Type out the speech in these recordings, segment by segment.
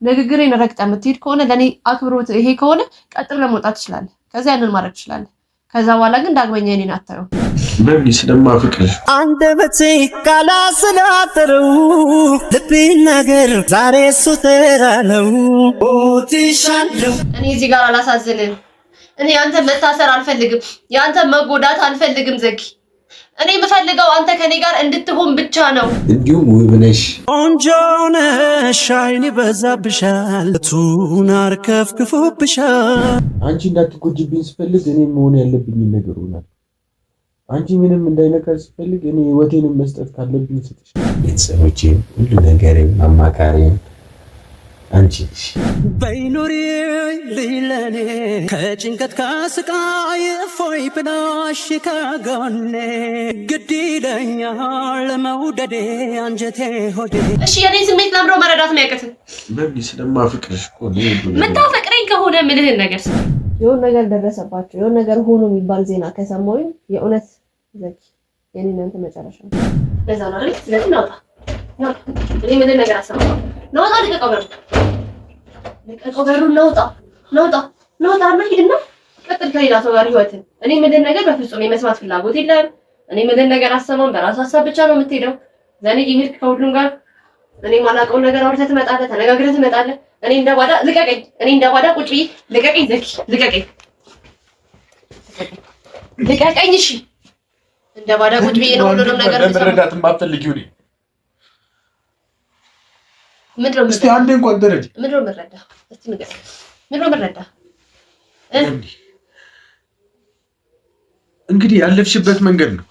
ንግግሬን ረግጠህ የምትሄድ ከሆነ ለኔ አክብሮት ይሄ ከሆነ ቀጥል ለመውጣት ትችላለህ። ከዛ ያንን ማድረግ ትችላለህ። ከዛ በኋላ ግን ዳግመኛ እኔን አታየው። በምን ስለማፈቅርሽ አንደበቴ ካላስናጠረው ልቤ ነገር ዛሬ ሱተራለው ኦቲሻለው። እኔ እዚህ ጋር አላሳዝንም። እኔ አንተ መታሰር አልፈልግም። ያንተ መጎዳት አልፈልግም ዘኪ። እኔ የምፈልገው አንተ ከኔ ጋር እንድትሆን ብቻ ነው። እንዲሁም ውብ ነሽ፣ ቆንጆ ነሽ፣ አይን ይበዛብሻል፣ ቱን አርከፍክፎብሻል። አንቺ እንዳትጎጂብኝ ስፈልግ እኔ መሆን ያለብኝ ነገር ሆናል። አንቺ ምንም እንዳይነካሽ ስፈልግ እኔ ህይወቴንም መስጠት ካለብኝ ስጥሽ። ቤተሰቦቼን ሁሉ ነገሬን አማካሪን አንቺ በይኑሪ ሊለኔ ከጭንቀት ከስቃይ እፎይ ብላሽ ከጎኔ ግድ ይለኛል መውደዴ አንጀቴ ሆዴ። እሺ የኔ ስሜት ለምሮ መረዳት የሚያቅት በምን ስለማፈቅርሽ እኮ ነው። የምታፈቅረኝ ከሆነ ምልህን ነገር የሆነ ነገር ደረሰባቸው የሆነ ነገር ሆኖ የሚባል ዜና ከሰማሁኝ የእውነት ዘኪ የኔ እናንተ መጨረሻ ነው። ለዛ ነው አይደል? ስለዚህ ናውጣ እኔ ምንም ነገር አሰማው ናውጣ ልቀቀው በሩን ናውጣ እና ሂድና ቀጥል ከሌላ ሰው ጋር ህይወትን። እኔ ምንም ነገር በፍጹም የመስማት ፍላጎት የለም። እኔ ምንም ነገር አሰማም። በራስ ሀሳብ ብቻ ነው የምትሄደው። ዘኔ ይሄድ ከሁሉም ጋር እኔ ማላውቀውን ነገር አውርተህ ትመጣለህ፣ ተነጋግረህ ትመጣለህ። እኔ እንደባዳ ልቀቀኝ። እኔ እንደባዳ ቁጭ ብዬ ልቀቀኝ ዘኪ ልቀቀኝ። እሺ እንደባዳ ቁጭ ብዬ ነው ሁሉንም ነገር መረዳት የማትፈልጊው ነው። ምንድነው? እስቲ አንዴ እንኳን ደረጃ ምንድነው መረዳ? እስቲ ንገረኝ። ምንድነው መረዳ? እንግዲህ ያለፍሽበት መንገድ ነው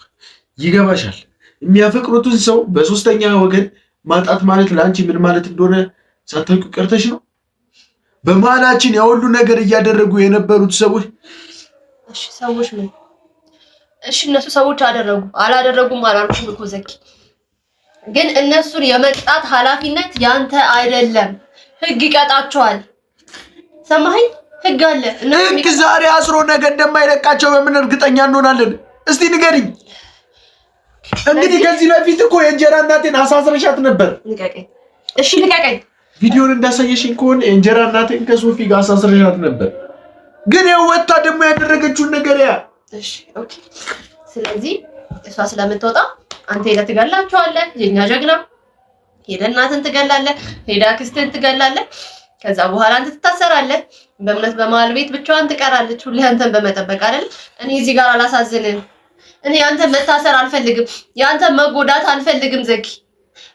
ይገባሻል። የሚያፈቅሩትን ሰው በሶስተኛ ወገን ማጣት ማለት ለአንቺ ምን ማለት እንደሆነ ሳታውቂ ቀርተሽ ነው። በመሀላችን ያሁሉ ነገር እያደረጉ የነበሩት ሰዎች እሺ ሰዎች ምን እሺ እነሱ ሰዎች አደረጉ አላደረጉም አላልኩም እኮ ዘኪ። ግን እነሱን የመቅጣት ኃላፊነት ያንተ አይደለም። ህግ ይቀጣቸዋል። ሰማኸኝ? ህግ አለ። ህግ ዛሬ አስሮ ነገ እንደማይለቃቸው በምን እርግጠኛ እንሆናለን? እስቲ ንገሪኝ። እንግዲህ ከዚህ በፊት እኮ የእንጀራ እናቴን አሳስረሻት ነበር። ልቀቀኝ። እሺ ልቀቀኝ። ቪዲዮን እንዳሳየሽኝ ከሆነ የእንጀራ እናቴን ከሶፊ ጋር አሳስረሻት ነበር። ግን ወጣ ደግሞ ያደረገችውን ነገር ያ እሺ ኦኬ። ስለዚህ እሷ ስለምትወጣ አንተ ሄደህ ትገላቸዋለህ። የኛ ጀግና ሄደህ እናትን ትገላለህ፣ ሄደህ አክስትህን ትገላለህ። ከዛ በኋላ አንተ ትታሰራለህ። በእምነት በመሀል ቤት ብቻዋን ትቀራለች፣ ሁሌ አንተን በመጠበቅ አይደል? እኔ እዚህ ጋር አላሳዝንም። እኔ አንተ መታሰር አልፈልግም፣ ያንተ መጎዳት አልፈልግም ዘኪ።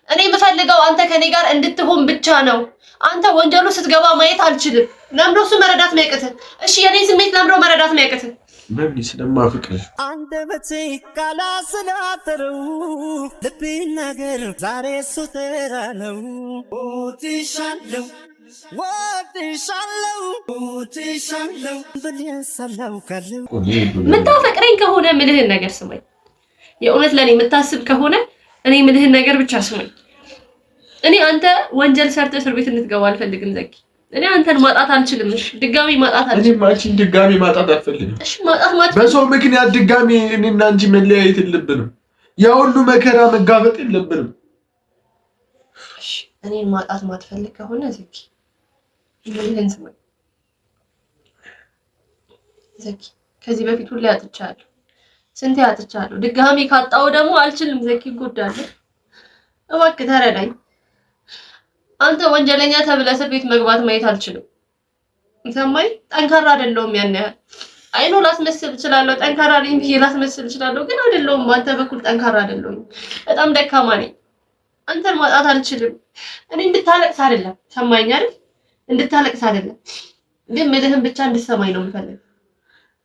እኔ የምፈልገው አንተ ከኔ ጋር እንድትሆን ብቻ ነው። አንተ ወንጀሉ ስትገባ ማየት አልችልም። ለምዶ እሱ መረዳት የሚያቅትህ? እሺ የኔ ስሜት ለምዶ መረዳት የሚያቅትህ? በምን ስለማፈቅርሽ አንደበቴ ካላስናጠረው ልቤ ነገር ዛሬ ሱተራለው ኦቲሻለው የምታፈቅረኝ ከሆነ ምልህን ነገር ስማኝ። የእውነት ለኔ የምታስብ ከሆነ እኔ ምልህን ነገር ብቻ ስማኝ። እኔ አንተ ወንጀል ሰርተህ እስር ቤት እንድትገባ አልፈልግም ዘኪ። እኔ አንተን ማጣት አልችልም። እሺ ድጋሚ ማጣት አልችልም። እኔ አንቺን ድጋሚ ማጣት አልፈልግም። እሺ ማጣት ማለት በሰው ምክንያት ድጋሚ እኔና አንቺ መለያየት የለብንም። ያ ሁሉ መከራ መጋፈጥ የለብንም። እሺ እኔን ማጣት ማትፈልግ ከሆነ ዘኪ ምልህን ስማኝ ዘኪ። ከዚህ በፊት ሁሉ አጥቻለሁ፣ ስንቴ አጥቻለሁ። ድጋሚ ካጣው ደግሞ አልችልም ዘኪ፣ እጎዳለሁ። እባክህ ተረዳኝ። አንተ ወንጀለኛ ተብለህ እስር ቤት መግባት ማየት አልችልም። ሰማይ ጠንካራ አይደለሁም። ያን ያህል አይኖ ላስመስል እችላለሁ፣ ጠንካራ ነኝ ብዬ ላስመስል እችላለሁ፣ ግን አይደለሁም። አንተ በኩል ጠንካራ አይደለሁም፣ በጣም ደካማ ነኝ። አንተን ማጣት አልችልም። እኔ እንድታለቅስ አይደለም፣ ሰማኝ አይደል? እንድታለቅስ አይደለም፣ ግን ምልህን ብቻ እንድትሰማኝ ነው የምፈልገው።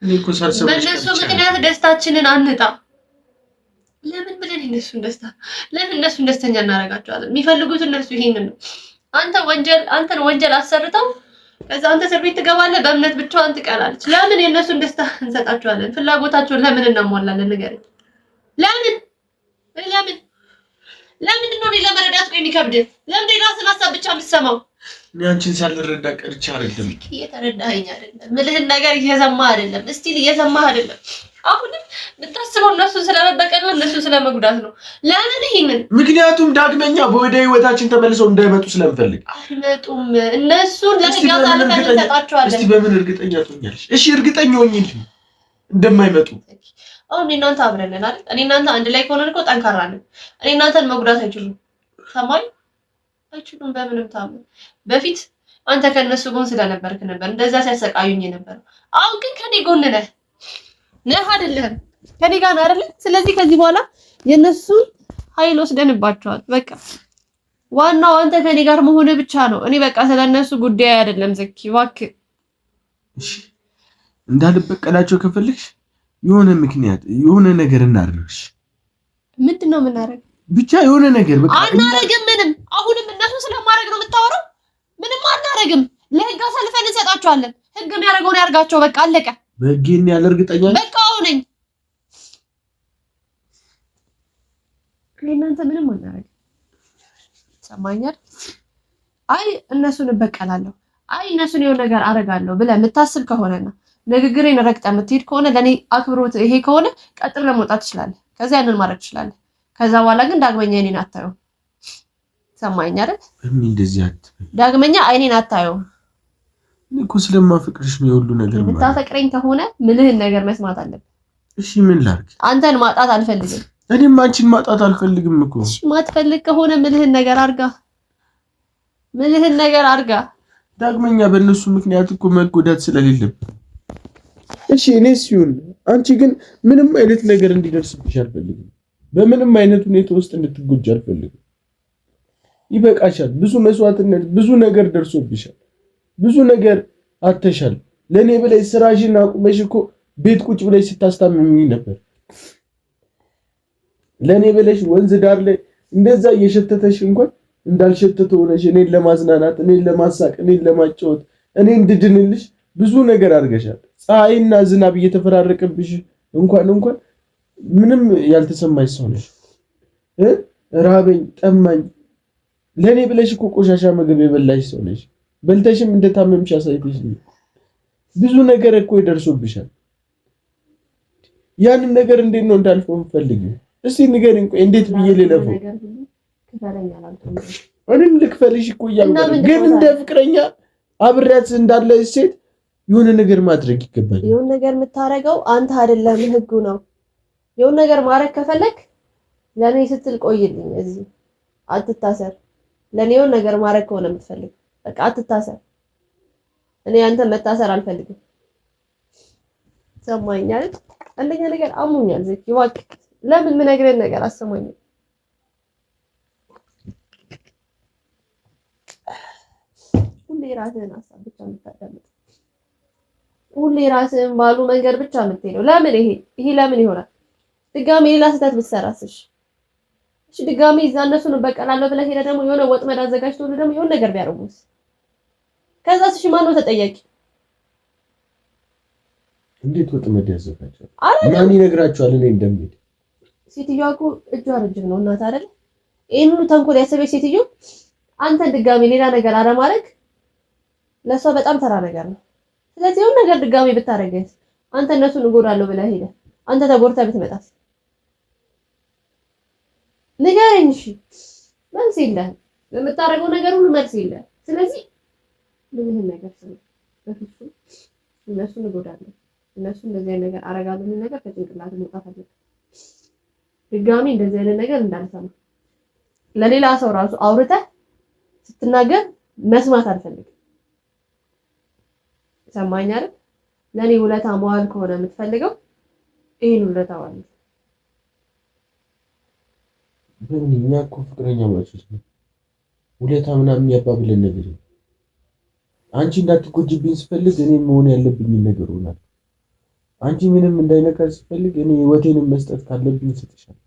እኔ እኮ ሳልሰማሽ በእነሱ ምክንያት ደስታችንን አንጣ። ለምን ብለን እነሱን ደስታ ለምን እነሱን ደስተኛ እናደርጋቸዋለን? የሚፈልጉት እነሱ ይሄንን ነው። አንተን ወንጀል አሰርተው ከዛ አንተ እስር ቤት ትገባለህ፣ በእምነት ብቻዋን ትቀራለች። ለምን የእነሱን ደስታ እንሰጣቸዋለን? ፍላጎታቸውን ለምን እናሟላለን? ንገረኝ። ለምን ነው ለመረዳት ቆይ የሚከብድ? ለምን የራስን ሀሳብ ብቻ የምትሰማው? እኔ አንቺን ሳልረዳ ቀርቼ አይደለም። እየተረዳኸኝ አይደለም። ምልህን ነገር እየሰማህ አይደለም። እስቲል እየሰማህ አይደለም። አሁንም የምታስበው እነሱን ስለመበቀል ነው፣ እነሱን ስለመጉዳት ነው። ለምን ይሄንን? ምክንያቱም ዳግመኛ ወደ ህይወታችን ተመልሰው እንዳይመጡ ስለምፈልግ። አይመጡም። እነሱን ለህግ አሳልፈን እንሰጣቸዋለን። እስቲ በምን እርግጠኛ ትሆኛለሽ? እሺ እርግጠኛ ሆኜ እንደማይመጡ። አሁን እናንተ አብረን ነን አይደል? እኔ እናንተ አንድ ላይ ከሆነን እኮ ጠንካራ ነን። እኔ እናንተን መጉዳት አይችሉም። ሰማኝ አይችሉም በምንም ታምር። በፊት አንተ ከነሱ ጎን ስለነበርክ ነበር እንደዛ ሲያሰቃዩኝ ነበር። አሁን ግን ከኔ ጎን ነህ አይደለም? ከኔ ጋር ነው አይደል? ስለዚህ ከዚህ በኋላ የነሱ ኃይል ወስደንባቸዋል። በቃ ዋናው አንተ ከኔ ጋር መሆን ብቻ ነው። እኔ በቃ ስለነሱ ጉዳይ አይደለም። ዘኪ እባክህ እሺ፣ እንዳልበቀላቸው ከፈልግሽ የሆነ ምክንያት የሆነ ነገር እናድርግሽ። ምንድነው የምናደርገው? ብቻ የሆነ ነገር በቃ አናደርግም። ምንም አሁንም እነሱ ስለማድረግ ነው የምታወራው? ምንም አናደርግም። ለህግ አሳልፈን እንሰጣቸዋለን። ህግ የሚያደርገውን ያርጋቸው። በቃ አለቀ። በህግን ያለ እርግጠኛ በቃ አሁነኝ እናንተ ምንም አናደርግም። ሰማኛል። አይ እነሱን እበቀላለሁ፣ አይ እነሱን የሆነ ነገር አደርጋለሁ ብለህ የምታስብ ከሆነና ንግግሬን ረግጠህ የምትሄድ ከሆነ ለኔ አክብሮት ይሄ ከሆነ ቀጥል ለመውጣት ትችላለህ። ከዛ ያንን ማድረግ ትችላለህ። ከዛ በኋላ ግን ዳግመኛ እኔን አታየው። ሰማኝ አይደል? እንደዚህ አትበይ። ዳግመኛ አይኔን አታየው። እኔ እኮ ስለማፈቅርሽ ነው ሁሉ ነገር ማለት። የምታፈቅረኝ ከሆነ ምልህን ነገር መስማት አለብህ። እሺ ምን ላድርግ? አንተን ማጣት አልፈልግም። እኔም አንቺን ማጣት አልፈልግም እኮ። እሺ ማትፈልግ ከሆነ ምልህን ነገር አርጋ፣ ምልህን ነገር አርጋ። ዳግመኛ በእነሱ ምክንያት እኮ መጎዳት ስለሌለብን። እሺ እኔስ ይሁን። አንቺ ግን ምንም አይነት ነገር እንዲደርስብሽ አልፈልግም። በምንም አይነት ሁኔታ ውስጥ እንድትጎጂ አልፈልግም። ይበቃሻል። ብዙ መስዋዕትነት፣ ብዙ ነገር ደርሶብሻል። ብዙ ነገር አተሻል። ለኔ ብለሽ ስራሽን አቁመሽ እኮ ቤት ቁጭ ብለሽ ስታስታምሚኝ ነበር። ለኔ ብለሽ ወንዝ ዳር ላይ እንደዛ እየሸተተሽ እንኳን እንዳልሸተተ ሆነሽ እኔን ለማዝናናት፣ እኔን ለማሳቅ፣ እኔን ለማጫወት፣ እኔ እንድድንልሽ ብዙ ነገር አድርገሻል። ፀሐይና ዝናብ እየተፈራረቀብሽ እንኳን ምንም ያልተሰማሽ ሰው ነሽ። ራበኝ ጠማኝ ለኔ ብለሽ እኮ ቆሻሻ ምግብ የበላሽ ሰው ነሽ። በልተሽም እንደታመምሽ አሳይተሽ ብዙ ነገር እኮ ይደርሶብሻል። ያንን ነገር እንዴት ነው እንዳልፈው የምትፈልጊው? እስቲ ንገሪኝ። ቆይ እንዴት ብዬ ልለፈው? እኔም ልክፈልሽ እኮ እያልኩ ግን እንደ ፍቅረኛ አብሬያት እንዳለ ሴት የሆነ ነገር ማድረግ ይገባል። የሆነ ነገር የምታረገው አንተ አይደለም፣ ህጉ ነው። የሆነ ነገር ማድረግ ከፈለክ ለኔ ስትል ቆይልኝ፣ እዚህ አትታሰር። ለኔ የሆነ ነገር ማድረግ ከሆነ የምትፈልግ በቃ አትታሰር። እኔ አንተ መታሰር አልፈልግም። ሰማኛል። አንደኛ ነገር አሙኛል። ዘኪ እባክህ ለምን ምነግርህን ነገር አሰማኝ። ሁሌ ራስህን ሀሳብ ብቻ የምታዳምጥ፣ ሁሌ ራስህን ባሉ መንገድ ብቻ የምትሄደው ለምን? ይሄ ለምን ይሆናል? ድጋሜ ሌላ ስህተት ብትሰራስ? እሺ ድጋሜ እዛ እነሱን በቀላለሁ ብለህ ሄደህ ደግሞ የሆነ ወጥመድ አዘጋጅተው ደግሞ የሆነ ነገር ቢያደርጉስ? ከዛስ እሺ ማነው ተጠያቂ? እንዴት ወጥመድ ያዘጋጃል? ማን ይነግራቸዋል እኔ እንደምሄድ? ሴትዮዋ እኮ እጇ ረጅም ነው እናት አይደል? ይሄን ሁሉ ተንኮል ያሰበች ሴትዮ አንተን ድጋሜ ሌላ ነገር አለማድረግ ለሷ በጣም ተራ ነገር ነው። ስለዚህ የሆነ ነገር ድጋሜ ብታረገስ? አንተ እነሱን እጎዳለሁ ብለህ ሄደህ አንተ ተጎድተህ ብትመጣስ? ንገረኝ። እሺ መልስ የለህም። ለምታረገው ነገር ሁሉ መልስ የለህም። ስለዚህ ምንም ነገር ስለ በፍጹም እነሱን እጎዳለሁ፣ እነሱ እንደዚህ አይነት ነገር አረጋለሁ ምን ነገር ከጭንቅላት መውጣት አለበት። ድጋሚ እንደዚህ አይነት ነገር እንዳልሰማ ለሌላ ሰው ራሱ አውርተህ ስትናገር መስማት አልፈልግም። ሰማኝ አይደል? ለኔ ውለታ መዋል ከሆነ የምትፈልገው ይሄን ውለታ ዋል። እኛ እኮ ፍቅረኛ ማቾች ነው። ውለታ ምናምን ያባብለን ነገር ነው። አንቺ እንዳትጎጂብኝ ስፈልግ እኔ መሆን ያለብኝ ነገር ሆናል። አንቺ ምንም እንዳይነካሽ ስፈልግ እኔ ህይወቴንም መስጠት ካለብኝ ሰጥሻለሁ።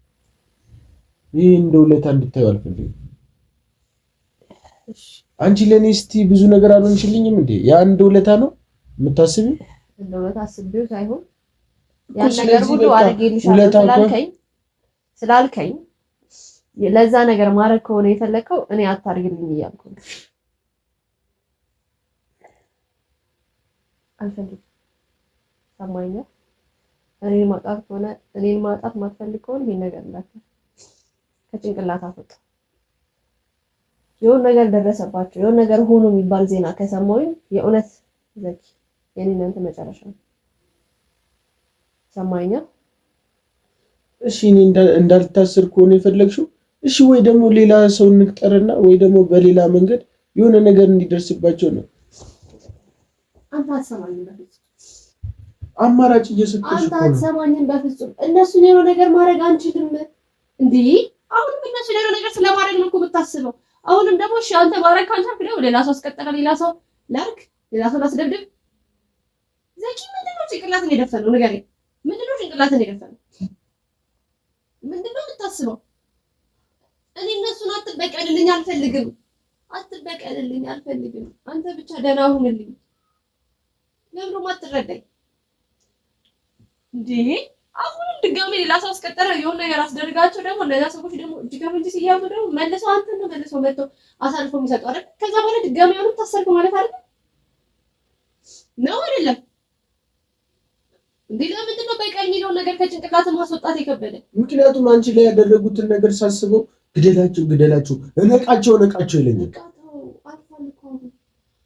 ይሄ እንደ ውለታ እንድታዩ አልፈልግም። አንቺ ለኔ እስቲ ብዙ ነገር አልሆንሽልኝም እንዴ? ያ እንደ ውለታ ነው የምታስቢው? እንደ ውለታ አስቤው ሳይሆን ያን ነገር ሁሉ አድርጌልሻለሁ አልፈልግም። ሰማኛ እኔን ማጣት ማትፈልግ ከሆነ ይሄን ነገር እንዳትል ከጭንቅላት አፍጥ። የሆነ ነገር ደረሰባቸው የሆነ ነገር ሆኖ የሚባል ዜና ከሰማሁኝ የእውነት ዘኪ የኔ እናንተ መጨረሻ ነው። ሰማኛ እሺ እኔ እንዳልታስር ከሆነ የፈለግሽው እሺ፣ ወይ ደግሞ ሌላ ሰው እንቅጠርና ወይ ደግሞ በሌላ መንገድ የሆነ ነገር እንዲደርስባቸው ነው። አንተ አትሰማኝም በፍጹም። አማራጭ እየሰጠሽ አንተ አትሰማኝም በፍጹም። እነሱን የሆነ ነገር ማድረግ አንችልም እንዴ? አሁንም እነሱ የሆነ ነገር ስለማድረግ ነው እኮ የምታስበው። አሁንም ደግሞ እሺ አንተ ማድረግ ካልቻልክ ደግሞ ሌላ ሰው አስቀጠረ፣ ሌላ ሰው ላርክ፣ ሌላ ሰው ላስደብድብ። ዘኪ ምንድነው ጭንቅላትን የደፈነው? ንገረኝ። ምንድነው ጭንቅላትን የደፈነው? ምንድነው የምታስበው? እኔ እነሱን አትበቀልልኝ አልፈልግም። አንተ ብቻ ደህና ሁንልኝ። ለምንም አትረዳኝ እንዴ? አሁንም ድጋሜ ሌላ ሰው አስቀጠረ፣ የሆነ ነገር አስደርጋቸው ደግሞ እነዛ ሰዎች ደግሞ እጅ ከፍንጅ ሲያዙ ደግሞ መልሰው አንተን ነው መልሰው መጥተው አሳልፎ የሚሰጡ አይደል? ከዛ በኋላ ድጋሜ አሁንም ታሰርኩ ማለት አይደል ነው አይደለም? እንዴ ለምንድን ነው በቀል የሚለውን ነገር ከጭንቅላት ማስወጣት የከበደ? ምክንያቱም አንቺ ላይ ያደረጉትን ነገር ሳስበው ግደላቸው እነቃቸው ይለኛል።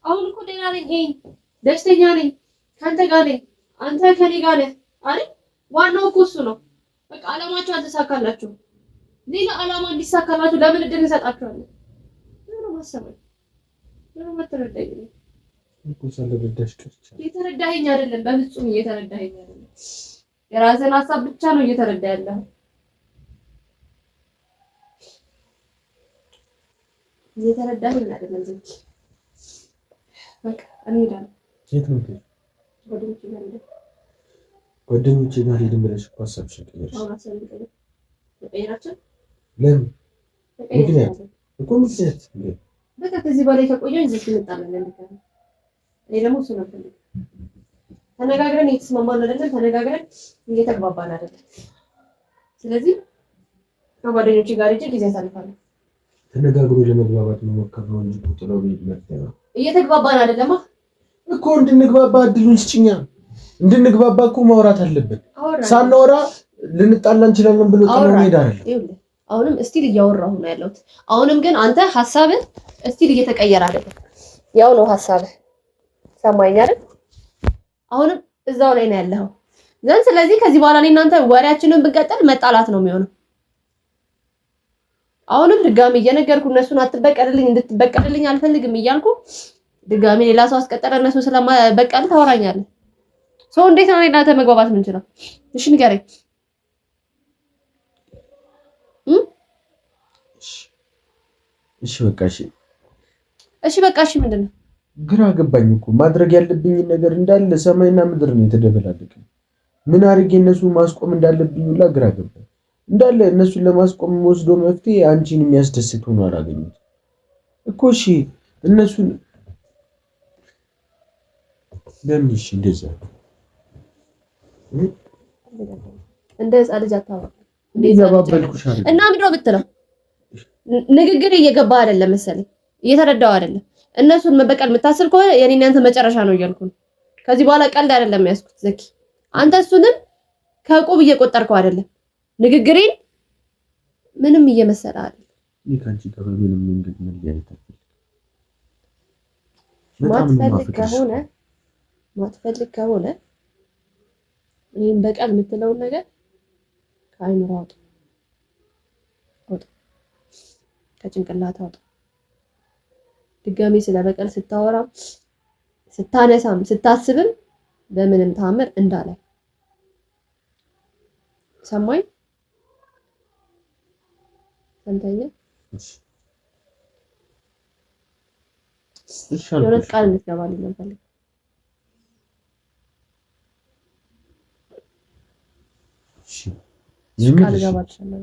አሁን እኮ ደህና ነኝ፣ ደስተኛ ነኝ፣ ካንተ ጋር ነኝ፣ አንተ ከኔ ጋር ነህ አይደል? ዋናው እኮ እሱ ነው። በቃ አላማቸው አልተሳካላችሁ። ሌላ አላማ እንዲሳካላችሁ ለምን እድል እንሰጣችኋለን? ምንም ማሰበው ምንም አትረዳኝ እኮ ሳልረዳሽ ቀርቼ። እየተረዳኸኝ አይደለም፣ በፍጹም እየተረዳኸኝ አይደለም። የራስህን ሀሳብ ብቻ ነው እየተረዳ ያለኸው። እየተረዳኸኝ አይደለም ዘኪ። በቃ እኔ እሄዳለሁ። የት ነው የምትሄጂው? ጓደኞቼ ጋር ሄድን ብለሽ እኮ ሀሳብሽን ቀየርሽ። ለምን? ምክንያት በቃ ከዚህ በላይ ከቆየሁኝ ዘኪ እንጣላለን። እኔ ደግሞ እሱ ነው ፈልግ። ተነጋግረን እየተስማማን አይደለም፣ ተነጋግረን እየተግባባን አይደለም። ስለዚህ ከጓደኞቼ ጋር ጊዜ አሳልፋለሁ። ተነጋግሮ ለመግባባት መሞከር ነው እንጂ ጥለው መጥተው እየተግባባን አይደለም እኮ። እንድንግባባ እድሉን ስጭኛ። እንድንግባባ እኮ ማውራት አለብን። ሳናወራ ልንጣላ እንችላለን ብሎ ጥለው መሄድ አይደለም። አሁንም እስቲል እያወራሁ ነው ያለሁት። አሁንም ግን አንተ ሐሳብህ እስቲል እየተቀየረ አይደለም። ያው ነው ሐሳብህ። ሰማኸኝ አይደል? አሁንም እዛው ላይ ነው ያለኸው። ግን ስለዚህ ከዚህ በኋላ እኔ እናንተ ወሬያችንን ብንቀጥል መጣላት ነው የሚሆነው። አሁንም ድጋሚ እየነገርኩ እነሱን አትበቀልልኝ እንድትበቀልልኝ አልፈልግም እያልኩ ድጋሚ ሌላ ሰው አስቀጠረ እነሱ ስለማበቀል ታወራኛለህ። ሰው እንዴት ነው እናንተ መግባባት የምንችለው? እሺ ንገረኝ። እሺ በቃ እሺ ምንድን ነው? ግራ ገባኝ እኮ። ማድረግ ያለብኝ ነገር እንዳለ ሰማይና ምድር ነው የተደበላለቀኝ። ምን አድርጌ እነሱን ማስቆም እንዳለብኝ ሁላ ግራ ገባኝ። እንዳለ እነሱን ለማስቆም ወስዶ መፍትሄ አንቺን የሚያስደስት ሆኖ አላገኘሁት እኮ። እሺ እነሱን ለምን? እሺ እንደዛ እንደ ሕፃን ልጅ አታወራ እና ምንድን ነው ብትለው ንግግር እየገባ አይደለም መሰለኝ፣ እየተረዳው አይደለም። እነሱን መበቀል የምታስብ ከሆነ የኔና አንተ መጨረሻ ነው እያልኩ ነው። ከዚህ በኋላ ቀልድ አይደለም ያስኩት ዘኪ። አንተ እሱንም ከዕቁብ እየቆጠርከው አይደለም። ንግግሬን ምንም እየመሰለ አይደለም። ካንቺ ጋር ምንም መንገድ መለያየት ማትፈልግ ከሆነ ይሄን በቀል የምትለውን ነገር ከአይምሮ አውጣ፣ ከጭንቅላት አውጣ። ድጋሚ ስለ በቀል ስታወራም ስታነሳም ስታስብም በምንም ታምር እንዳላይ። ሰማኝ ሰምተኛ የሆነ ቃል እንድትገባልኝ ነው የምፈልገው። ቃል ገባልሻለሁ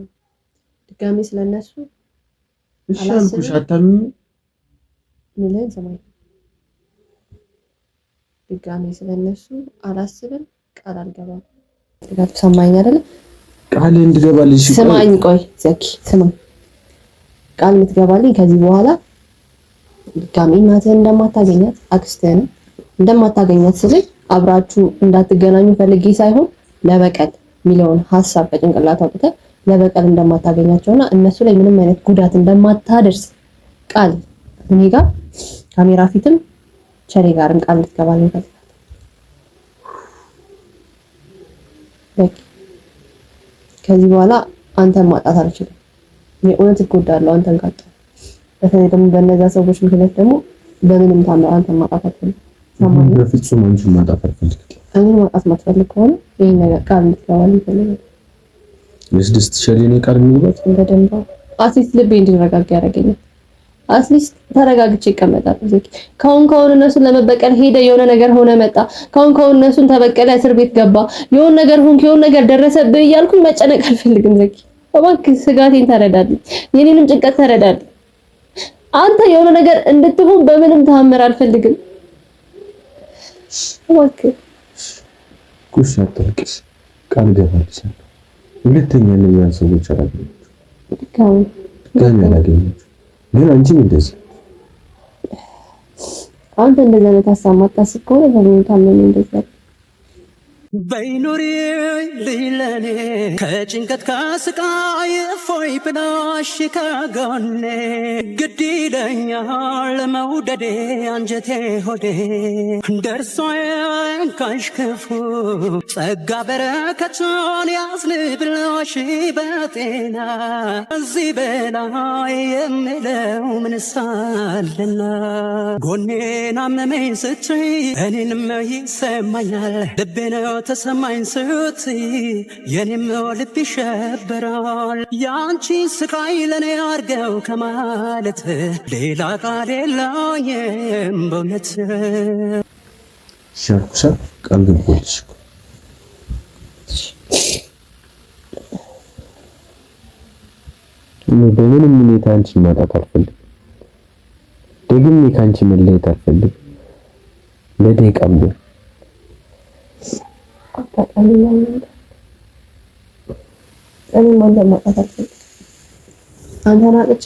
ድጋሚ ስለነሱ አላልኩሽ አታምኚ። ምን ሰማኝ? ድጋሚ ስለነሱ አላስብም፣ ቃል አልገባም። ሰማኝ አይደል? ቃል እንድገባልሽ ስማኝ። ቆይ ዘኪ ስማኝ። ቃል የምትገባልኝ ከዚህ በኋላ ድጋሚ እናትህን እንደማታገኛት አክስትህን እንደማታገኛት ስልክ አብራችሁ እንዳትገናኙ ፈልጌ ሳይሆን ለበቀል የሚለውን ሀሳብ በጭንቅላት አውጥተህ ለበቀል እንደማታገኛቸውና እነሱ ላይ ምንም አይነት ጉዳት እንደማታደርስ ቃል እኔ ጋር ካሜራ ፊትም ቸሬ ጋርም ቃል ልትገባልኝ ፈልጋለሁ። ከዚህ በኋላ አንተን ማጣት አልችልም። የእውነት እጎዳለሁ አንተን ካጣ። በተለይ ደግሞ በእነዛ ሰዎች ምክንያት ደግሞ በምንም ታምር አንተን ማጣት አልፈልግም። በፍጹም አንቺን ማጣት አልፈልግም። እኔን ማጣት ማትፈልግ ከሆነ ይሄን ነገር ቃል ልትገባልኝ ፈልጋለሁ። ለስድስት ሸሌ ቃል የሚገባት በደንብ አትሊስት ልቤ እንዲረጋጋ ያደርገኛል። አትሊስት ተረጋግቼ እቀመጣለሁ። ዘኪ ካሁን እነሱን ለመበቀል ሄደ፣ የሆነ ነገር ሆነ መጣ፣ ካሁን እነሱን ተበቀለ፣ እስር ቤት ገባ፣ የሆነ ነገር ሆንክ፣ የሆነ ነገር ደረሰብህ እያልኩኝ መጨነቅ አልፈልግም። ዘኪ እባክህ ስጋቴን ተረዳልኝ፣ የኔንም ጭንቀት ተረዳልኝ። አንተ የሆነ ነገር እንድትሆን በምንም ተአምር አልፈልግም። እባክህ ኩሽ አትልቅስ፣ ቃል ገባልሻለሁ። ሁለተኛ እነዚያን ሰዎች አላገኘሁም ግን አንቺም እንደዚህ አንተ እንደዛ ነው ታሳማታስ ከሆነ በምን ታመነ እንደዛ በይኑሪ ሊለኔ ከጭንቀት ከስቃይ እፎይ ብላሽ ከጎኔ ግድ ይለኛል መውደዴ አንጀቴ ሆዴ ደርሶ እንካሽ ክፉ ጸጋ በረከቱን ያዝንብላሽ በጤና እዚህ በላይ የምለው ምን ሳለና ጎኔን አመመኝ ስትይ እኔንም ይሰማኛል ልቤ ነው ተሰማኝ ስትይ የኔም ልብ ይሸበራል ያንቺ ስቃይ ለኔ አርገው ከማለት ሌላ ቃል የለኝም በእውነት ሻርኩሳ ቃል ገባልሽ በምንም ሁኔታ አንቺን ማጣት አልፈልግም። ደግሜ ከአንቺ መለየት አልፈልግም። ለደቂቃም ቢሆን አንተን አጥቼ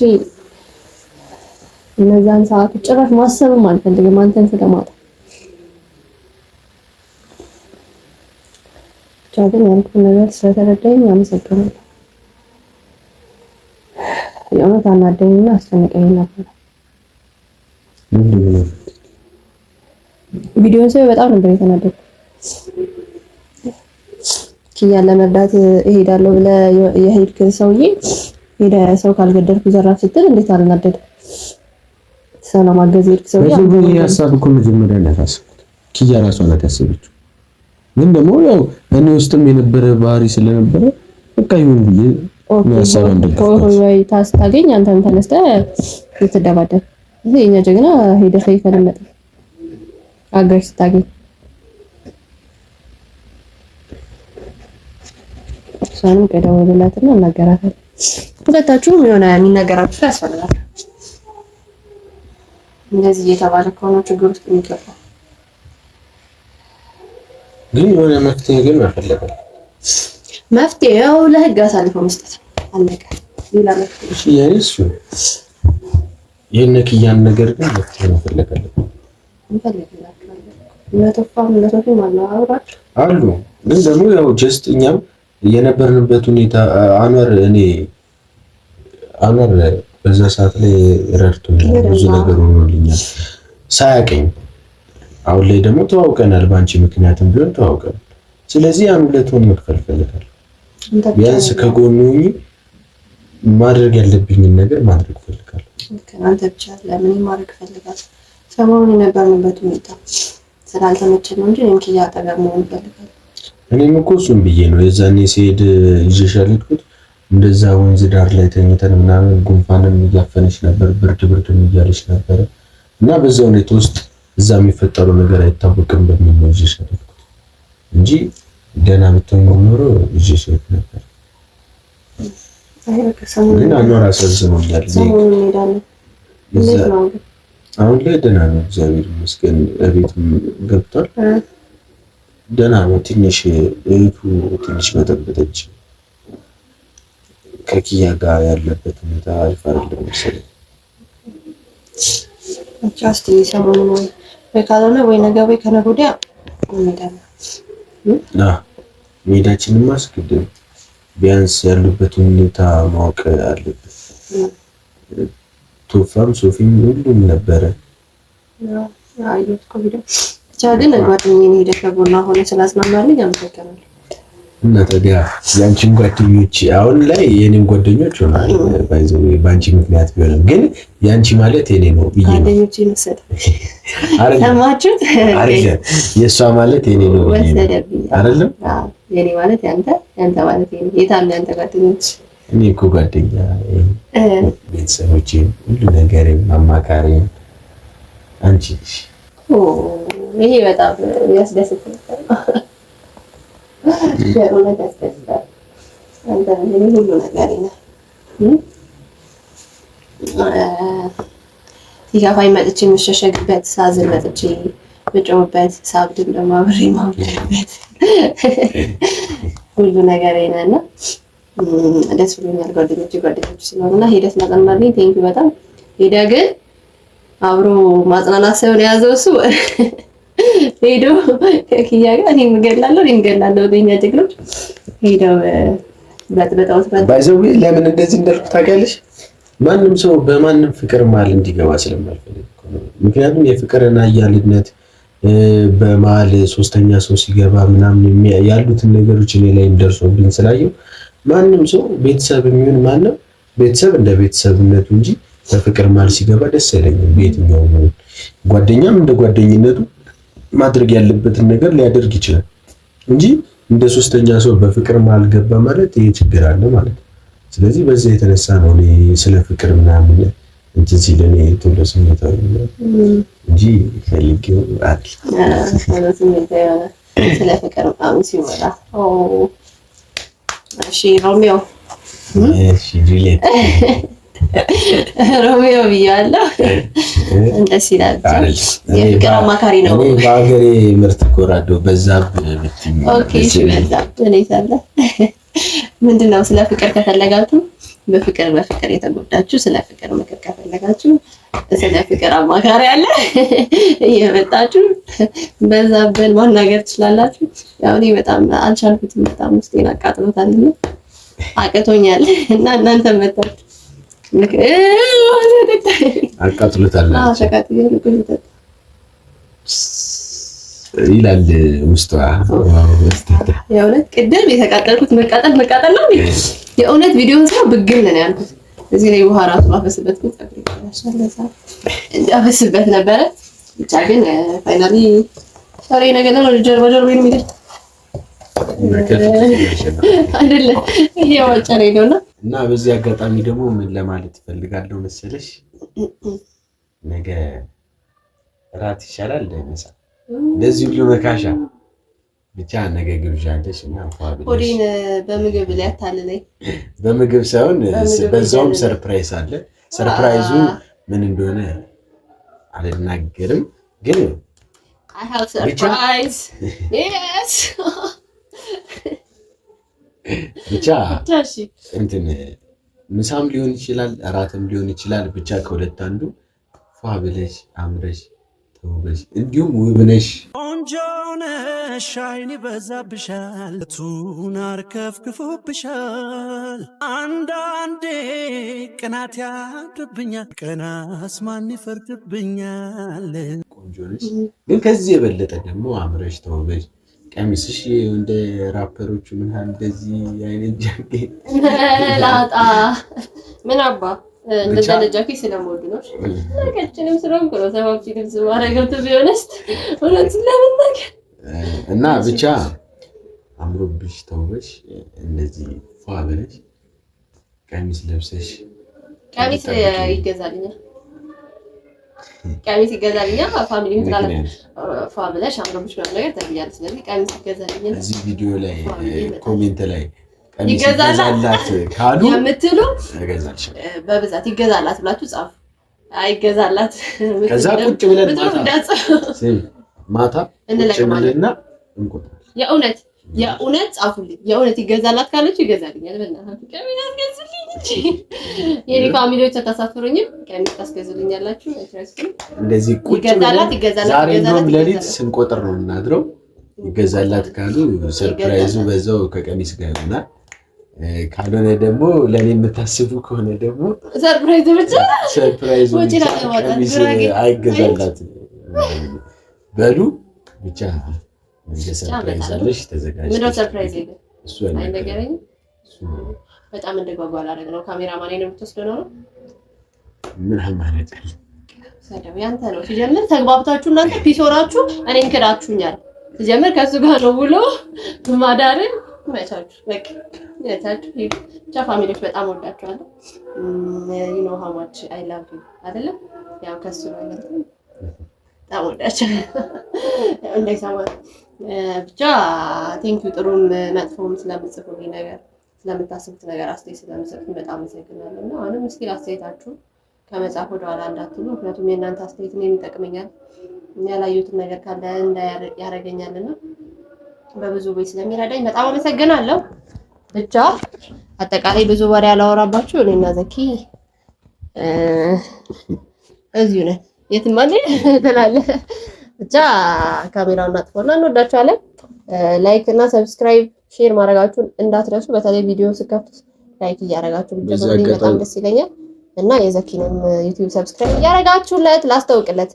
እነዛን ሰዓቶች ጭራሽ ማሰብም አልፈልግም። አንተን ስለማጣት ብቻ ግን ያልኩህን ነገር ስለተረዳኝ አመሰግናለሁ። የእውነት አናደኝና አስጨነቀኝ ነበር። ቪዲዮውን ሳይ በጣም ነበር የተናደድኩት። ኪያን ለመርዳት እሄዳለሁ ብለህ የሄድክ ሰውዬ ሄደህ ሰው ካልገደልኩ ዘራፍ ስትል እንዴት አልናደድም? ሰው ለማገዝ የሄድክ ሰውዬ በዚህ ሀሳብ እኮ መጀመሪያ ነው ያሰብኩት። ኪያ ራሷ ናት ያሰበችው። ግን ደግሞ ያው እኔ ውስጥም የነበረ ባህሪ ስለነበረ በቃ ይሁን ብዬ ያሰበ እንደልኩት ወይ ታስታገኝ አንተም ተነስተህ ልትደባደብ እዚህ የኛ ጀግና ሄደህ ይፈልመጥ አገር ስታገኝ እሷንም ከደወለላትና እናገራታለን። ሁለታችሁም የሆነ የሚነገራችሁ ያስፈልጋል። እንደዚህ እየተባለ ከሆነ ችግር ውስጥ የሚገባው ግን የሆነ መፍትሄ ግን መፈለጋል። መፍትሄው ለህግ አሳልፎ መስጠት አለቀ። ሌላ መፍትሄ እሺ ያይሱ የነኪያን ነገር ግን መፍትሄ መፈለጋል። ለቶፋም አሉ ግን ደግሞ ያው ጀስት እኛም የነበርንበት ሁኔታ አኗር በዛ ሰዓት ላይ ረድቶኛል፣ ብዙ ነገር ሆኖልኛል ሳያቀኝ። አሁን ላይ ደግሞ ተዋውቀናል፣ በአንቺ ምክንያትም ቢሆን ተዋውቀናል። ስለዚህ ያን ሁለቱን መክፈል ፈልጋለሁ። ቢያንስ ከጎኑ ማድረግ ያለብኝን ነገር ማድረግ ፈልጋለሁ። አንተ ብቻ ለምን ማድረግ ፈልጋለሁ? ሰሞኑን የነበርንበት ሁኔታ ስላልተመቸኝ ነው እንጂ እኔም ኪያ አጠገብ መሆን ፈልጋለሁ። እኔም እኮ እሱም ብዬ ነው የዛኔ ሲሄድ ይዤሻል የሄድኩት። እንደዛ ወንዝ ዳር ላይ ተኝተን ምናምን ጉንፋንም እያፈነች ነበር፣ ብርድም እያለች ነበር እና በዛ ሁኔታ ውስጥ እዛ የሚፈጠረው ነገር አይታወቅም በሚል ነው ይዤሻል የሄድኩት እንጂ ደህና ብትሆኝ ኖሮ ይዤሻል ነበር። ግን አኗር አሳዝኖኛል። አሁን ላይ ደህና ነው እግዚአብሔር ይመስገን። እቤትም ገብቷል፣ ደህና ነው። ትንሽ እህቱ ትንሽ በጠበጠች። ከኪያ ጋር ያለበት ሁኔታ አሪፍ አይደለም መሰለኝ። ብቻ እስቲ ሰሞኑን ወይ ካልሆነ ወይ ነገ ወይ ከነገ ወዲያ እንሄዳለን። መሄዳችንን ማስቀደም ቢያንስ ያሉበትን ሁኔታ ማወቅ አለበት። ቶፋም ሶፊም ሁሉም ነበረ። ብቻ ግን ጓደኛዬ ሄደሽ ከጎኗ ሆነ ስላዝናናልኝ አመሰግናለሁ። እና ታዲያ የአንቺን ጓደኞች አሁን ላይ የኔን ጓደኞች ሆናል ባይዘው በአንቺ ምክንያት ቢሆንም ግን የአንቺ ማለት የኔ ነው ብዬ ጓደኞች ይመስል ሰማችሁት አይደል? የእሷ ማለት የኔ ነው ብዬ አይደለም? የኔ ማለት ያንተ ማለት የኔ። የታለ ያንተ ጓደኞች? እኔ እኮ ጓደኛ ቤተሰቦቼ ሁሉ ነገር አማካሪ አንቺ። ይሄ በጣም ያስደስታል። የእውነት ያስደስታል። አንተ ሁሉ ነገር ነህ። ሲከፋኝ መጥቼ የምሸሸግበት፣ ሳዝን መጥቼ የምጮህበት፣ ሳብድም ደግሞ አብሬ የማብድበት ሁሉ ነገር ነህ እና ደስ ብሎኛል። ጓደኞች ስለሆኑ እና ሄደህ ስላጽናናልኝ ቴንኪው በጣም። ሄደህ ግን አብሮ ማጽናናት ሳይሆን የያዘው እሱ ሄዶ ከኪያ ጋር እኔም እገላለሁ ለኛ ጀግኖች ሄደው በጥበጣው ባይዘው ለምን እንደዚህ እንዳልኩ ታውቂያለሽ? ማንም ሰው በማንም ፍቅር መሀል እንዲገባ ስለማልፈልግ ነው። ምክንያቱም የፍቅርና አያልነት በመሀል ሶስተኛ ሰው ሲገባ ምናምን ያሉትን ነገሮች እኔ ላይ ደርሶብኝ ስላየው ማንም ሰው ቤተሰብ የሚሆን ማንም ቤተሰብ እንደ ቤተሰብነቱ እንጂ በፍቅር መሀል ሲገባ ደስ አይለኝም። በየትኛውም ጓደኛም እንደ ጓደኝነቱ ማድረግ ያለበትን ነገር ሊያደርግ ይችላል እንጂ እንደ ሶስተኛ ሰው በፍቅር መሀል ገባ ማለት ይሄ ችግር አለ ማለት ነው። ስለዚህ በዚህ የተነሳ ነው እኔ ስለ ፍቅር ምናምን እንትን ሲል እኔ ቶሎ ስሜታዊ እንጂ ፈልጌው አይደል። ስለ ፍቅር ምናምን ሲወራ እሺ ሮሚዮ ጁሊየት ሮሚዮ ብያለሁ። እንደስ ይላል የፍቅር አማካሪ ነው። እኔ በሀገሬ ምርጥ ኮራዶ በዛብህ ብትይ ኦኬ እሺ በዛብህ እኔ ሳለ ምንድነው ስለ ፍቅር ከፈለጋችሁ በፍቅር የተጎዳችሁ ስለ ፍቅር ምክር ከፈለጋችሁ ስለ ፍቅር አማካሪ አለ እየመጣችሁ በዛብህን ማናገር ትችላላችሁ። ያው እኔ በጣም አልቻልኩትም፣ በጣም ውስጤን አቃጥሎታልና አቅቶኛል እና እናንተ መጣችሁ አቃጥሎታል ይላል ውስጧ። የእውነት ቅድም የተቃጠልኩት መቃጠል ነው። የእውነት ቪዲዮን ስራ ብግል ነው ያልኩት። እዚህ ላይ ውሃ ራሱ ማፈስበት አፈስበት ነበረ። ብቻ ግን ፋይናሊ ዛሬ ነገር ነው ጀርባ የሚደርስ አይደለ እየዋጨረኝ ነውና እና በዚህ አጋጣሚ ደግሞ ምን ለማለት እፈልጋለሁ መሰለሽ፣ ነገ እራት ይሻላል እንደምሳ እንደዚህ ሁሉ መካሻ ብቻ ነገ ግብዣ አለሽ እና ሆዴን በምግብ ላይ አታልለኝ። በምግብ ሳይሆን በዛውም ሰርፕራይዝ አለ። ሰርፕራይዙ ምን እንደሆነ አልናገርም፣ ግን I have surprise. Yes. ብቻ እንትን ምሳም ሊሆን ይችላል እራትም ሊሆን ይችላል። ብቻ ከሁለት አንዱ ፏ ብለሽ አምረሽ ተውበሽ እንዲሁም ውብ ነሽ፣ ቆንጆ ነሽ፣ አይን ይበዛብሻል፣ ቱን አርከፍክፎብሻል። አንዳንዴ ቅናት ያድርብኛል፣ ቀናስ ማን ይፈርድብኛል። ቆንጆ ነሽ፣ ግን ከዚህ የበለጠ ደግሞ አምረሽ ተውበሽ ቀሚስሽ እንደ ራፐሮቹ ምን እንደዚህ አይነት ጃኬት ላጣ ምን አባ እንደዛ ጃኬት ስለምወድ ነው። ለከችንም ስለምኩ ነው ሰባብቲ ልብስ ማረገው ቢሆንስ እውነት ለምንነገር እና ብቻ አምሮብሽ ተውበሽ እንደዚህ ፏ ብለሽ ቀሚስ ለብሰሽ ቀሚስ ይገዛልኛል ፋሚሊ ምትላለ ፋብለሽ አምሮብሽ ነው ነገር ታያለሽ። ስለዚህ ቀሚስ ይገዛልኛል። እዚህ ቪዲዮ ላይ ኮሜንት ላይ ቀሚስ ይገዛላት ካሉ የምትሉ እገዛልሽ በብዛት ይገዛላት ብላችሁ ጻፉ። አይገዛላት ከዛ ቁጭ ብለን ማታ ቁጭ ብለንና እንቆጥራለን። የእውነት የእውነት ጻፉልኝ። የእውነት ይገዛላት ካለች ይገዛልኛል። በእናትህ ቀሚስ አስገዙልኝ እንጂ የኔ ፋሚሊዎች ተሳፍሩኝም ቀሚስ ታስገዙልኛላችሁ። እንደዚህ ቁጭ ይገዛላት ዛሬ እንደውም ሌሊት ስንቆጥር ነው እናድረው። ይገዛላት ካሉ ሰርፕራይዙ በዛው ከቀሚስ ጋር ይሆናል። ካልሆነ ደግሞ ለኔ የምታስቡ ከሆነ ደግሞ ሰርፕራይዙ ቀሚስ አይገዛላት በሉ ብቻ ሰርፕራይዝ አለሽ ተዘጋጅ። ምን ሰርፕራይዝ ይሄ እሱ አይነገረኝ። በጣም እንደጓጓ አላደረግ ነው። ካሜራማን ነው የምትወስደው ነው ምን ማለት ነው? ሰደው ያንተ ነው። ሲጀምር ተግባብታችሁ እናንተ ፒስ ሆናችሁ እኔን ክዳችሁኛል። ሲጀምር ከሱ ጋር ነው ብሎ ማዳርን መቻችሁ በቃ የታችሁ ብቻ ፋሚሊዎች በጣም ወዳችኋለሁ። you know how much I love you አይደለም ያው ከሱ ነው ማለት በጣም ወዳችኋለሁ። እንደዛማ ብቻ ቴንክ ዩ ጥሩም መጥፎም ስለምጽፉልኝ ነገር ስለምታስቡት ነገር አስተያየት ስለምትሰጡኝ በጣም አመሰግናለሁ። እና አሁንም እስኪ አስተያየታችሁ ከመጻፍ ወደ ኋላ እንዳትሉ፣ ምክንያቱም የእናንተ አስተያየት እኔን ይጠቅመኛል፣ ያላየሁትን ነገር ካለ ያደርገኛልና በብዙ ቤት ስለሚረዳኝ በጣም አመሰግናለሁ። ብቻ አጠቃላይ ብዙ ወሬ ያላወራባችሁ እኔና ዘኪ እዚሁ ነን። የትም ማለት ትላለህ። ብቻ ካሜራውን አጥፎና እንወዳችኋለን። ላይክ እና ሰብስክራይብ ሼር ማድረጋችሁን እንዳትረሱ። በተለይ ቪዲዮ ስከፍቱ ላይክ እያደረጋችሁ ብትጀምሩ በጣም ደስ ይለኛል። እና የዘኪንም ዩቲዩብ ሰብስክራይብ እያደረጋችሁለት ላስተዋውቅለት።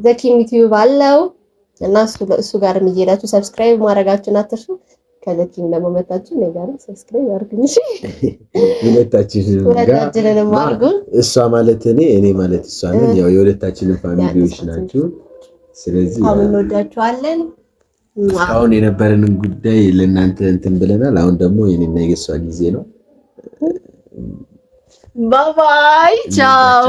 ዘኪም ዩቲዩብ አለው እና እሱ ጋርም እየሄዳችሁ ሰብስክራይብ ማድረጋችሁን አትርሱ። ከዘኪም ደግሞ መጣችሁ ነገር ሰብስክራይብ አድርጉኝ። እሺ ሁለታችንንም አድርጉ። እሷ ማለት እኔ ማለት እሷ ነን። ያው የሁለታችንን ፋሚሊዎች ናችሁ። ስለዚህ አሁን እንወዳችኋለን። አሁን የነበረንን ጉዳይ ለእናንተ እንትን ብለናል። አሁን ደግሞ የኔና የሷ ጊዜ ነው። ባይ ባይ ቻው።